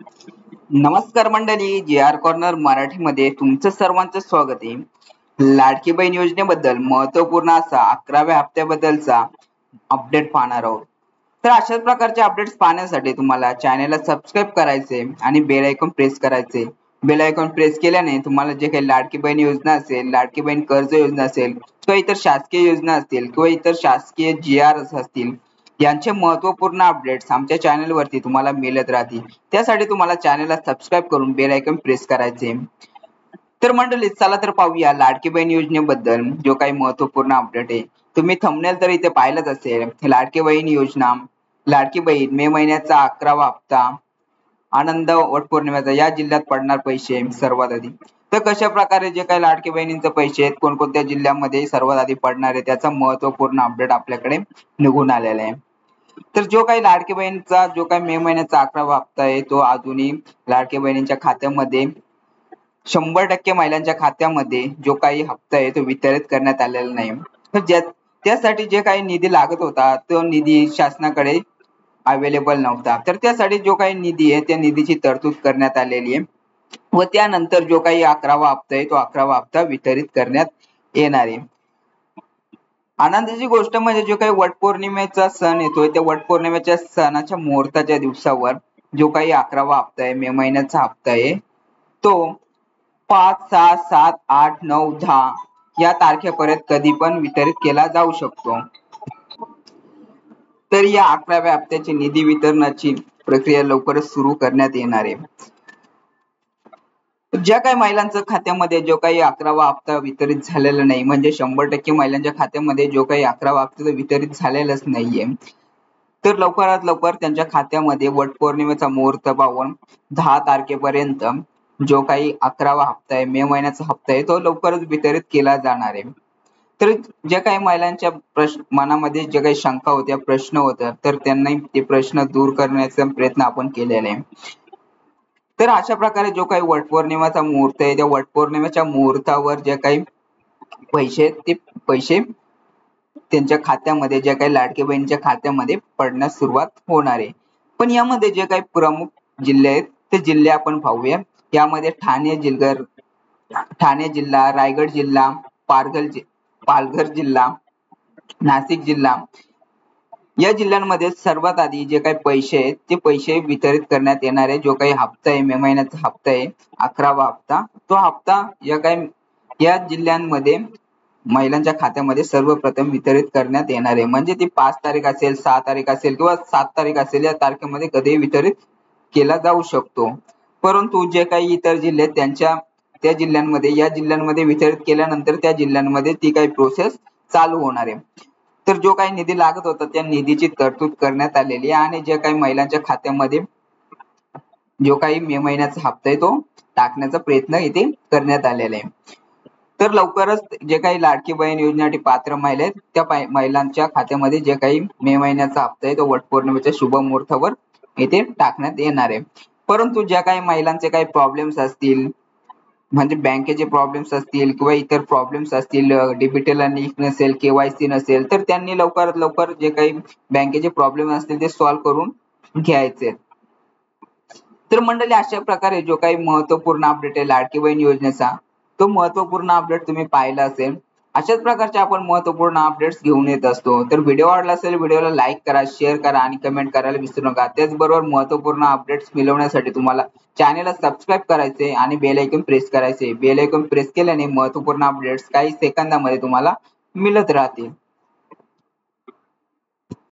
नमस्कार मंडळी, जी R corner मराठीमध्ये तुमचं सर्वांचं स्वागत आहे. लाडकी बहीण योजनेबद्दल महत्वपूर्ण असा 11व्या हप्त्याबद्दलचा अपडेट पाहणार आहोत. तर अशाच प्रकारचे अपडेट्स पाहण्यासाठी तुम्हाला चॅनलला सबस्क्राईब करायचे आणि बेल आयकॉन प्रेस करायचे. बेल आयकॉन प्रेस केल्याने तुम्हाला जे काही लाडकी बहीण योजना असेल, लाडकी बहीण कर्ज योजना असेल किंवा इतर शासकीय योजना असतील किंवा इतर शासकीय GR असतील यांचे महत्वपूर्ण अपडेट्स आमच्या चॅनल वरती तुम्हाला मिळत राहतील. त्यासाठी तुम्हाला चॅनलला सबस्क्राईब करून बेल आयकॉन प्रेस करायचे. तर मंडळी चला तर पाहूया लाडकी बहीण योजनेबद्दल जो काही महत्वपूर्ण अपडेट आहे. तुम्ही थंबनेल तर इथे पाहिलंच असेल. लाडकी बहीण योजना, लाडकी बहीण मे महिन्याचा 11वा हप्ता, आनंद वटपौर्णिमेचा या जिल्ह्यात पडणार पैसे सर्वात आधी. तर कशा प्रकारे जे काही लाडकी बहिणींचे पैसे आहेत कोणकोणत्या जिल्ह्यामध्ये सर्वात आधी पडणार आहे त्याचा महत्वपूर्ण अपडेट आपल्याकडे निघून आलेला आहे. तर जो काही लाडकी बहीणचा जो काही मे महिन्याचा 11वा हप्ता आहे तो अजूनही लाडकी बहिणींच्या खात्यामध्ये 100% महिलांच्या खात्यामध्ये जो काही हप्ता आहे तो वितरित करण्यात आलेला नाही. तर त्यासाठी जे काही निधी लागत होता तो निधी शासनाकडे अवेलेबल नव्हता. तर त्यासाठी जो काही निधी आहे त्या निधीची तरतूद करण्यात आलेली आहे व त्यानंतर जो काही 11वा हप्ता आहे तो 11वा हप्ता वितरित करण्यात येणार आहे. आनंदाची गोष्ट म्हणजे जो काही वटपौर्णिमेचा सण येतोय त्या वटपौर्णिमेच्या सणाच्या मुहूर्ताच्या दिवसावर जो काही 11वा हप्ता आहे मे महिन्याचा हप्ता आहे तो 5, 6, 7, 8, 9, 10 या तारखेपर्यंत कधी पण वितरित केला जाऊ शकतो. तर या 11व्या हप्त्याची निधी वितरणाची प्रक्रिया लवकरच सुरू करण्यात येणार आहे. ज्या काही महिलांच्या खात्यामध्ये जो काही 11वा हप्ता वितरित झालेला नाही म्हणजे 100% महिलांच्या खात्यामध्ये जो काही 11वा हप्ता वितरित झालेलाच नाहीये तर लवकरात लवकर त्यांच्या खात्यामध्ये वटपौर्णिमेचा मुहूर्त पाहून 10 तारखेपर्यंत जो काही 11वा हप्ता आहे मे महिन्याचा हप्ता आहे तो लवकरच वितरित केला जाणार आहे. तर ज्या काही महिलांच्या मनामध्ये जे काही शंका होत्या, प्रश्न होत्या तर त्यांनी ते प्रश्न दूर करण्याचा प्रयत्न आपण केलेला आहे. तर अशा प्रकारे जो काही वटपौर्णिमेचा मुहूर्त आहे त्या वटपौर्णिमेच्या मुहूर्तावर जे काही पैसे ते पैसे त्यांच्या खात्यामध्ये जे काही लाडकी बहिणीच्या खात्यामध्ये पडण्यास सुरुवात होणार आहे. पण यामध्ये जे काही प्रमुख जिल्हे आहेत ते जिल्हे आपण पाहूया. यामध्ये ठाणे जिल्हा, रायगड जिल्हा, पालघर जिल्हा, नाशिक जिल्हा या जिल्ह्यांमध्ये सर्वात आधी जे काही पैसे आहेत ते पैसे वितरित करण्यात येणार आहे. जो काही हप्ता आहे मे महिन्याचा हप्ता आहे 11वा हप्ता तो हप्ता या जिल्ह्यांमध्ये महिलांच्या खात्यामध्ये सर्वप्रथम वितरित करण्यात येणार आहे. म्हणजे ती 5 तारीख असेल, 6 तारीख असेल किंवा 7 तारीख असेल या तारखेमध्ये कधीही वितरित केला जाऊ शकतो. परंतु जे काही इतर जिल्हे त्या जिल्ह्यांमध्ये या जिल्ह्यांमध्ये वितरित केल्यानंतर त्या जिल्ह्यांमध्ये ती काही प्रोसेस चालू होणार आहे. तर जो काही निधी लागत होता त्या निधीची तरतूद करण्यात आलेली आहे आणि जे काही महिलांच्या खात्यामध्ये जो काही मे महिन्याचा हप्ता आहे तो टाकण्याचा प्रयत्न इथे करण्यात आलेला आहे. तर लवकरच जे काही लाडकी बहीण योजनेसाठी पात्र महिला आहेत त्या महिलांच्या खात्यामध्ये जे काही मे महिन्याचा हप्ता आहे तो वटपौर्णिमेच्या शुभ मुहूर्तावर इथे टाकण्यात येणार आहे. परंतु ज्या काही महिलांचे काही प्रॉब्लेम्स असतील म्हणजे बँकेचे प्रॉब्लेम्स असतील किंवा इतर प्रॉब्लेम्स असतील, डिजिटल लिंक नसेल, KYC नसेल तर त्यांनी लवकरात लवकर जे काही बँकेचे प्रॉब्लेम असतील ते सॉल्व्ह करून घ्यायचे. तर मंडळी अशा प्रकारे जो काही महत्वपूर्ण अपडेट आहे लाडकी बहीण योजनेचा तो महत्वपूर्ण अपडेट तुम्ही पाहिला असेल. अशाच प्रकारचे आपण महत्वपूर्ण अपडेट्स घेऊन येत असतो. तर व्हिडिओ आवडला असेल व्हिडिओला लाईक करा, शेअर करा आणि कमेंट करायला विसरू नका. त्याचबरोबर महत्वपूर्ण अपडेट्स मिळवण्यासाठी तुम्हाला चॅनलला सबस्क्राईब करायचे आणि बेल आयकॉन प्रेस करायचे. बेल आयकॉन प्रेस केल्याने महत्वपूर्ण अपडेट्स काही सेकंदामध्ये तुम्हाला मिळत राहतील.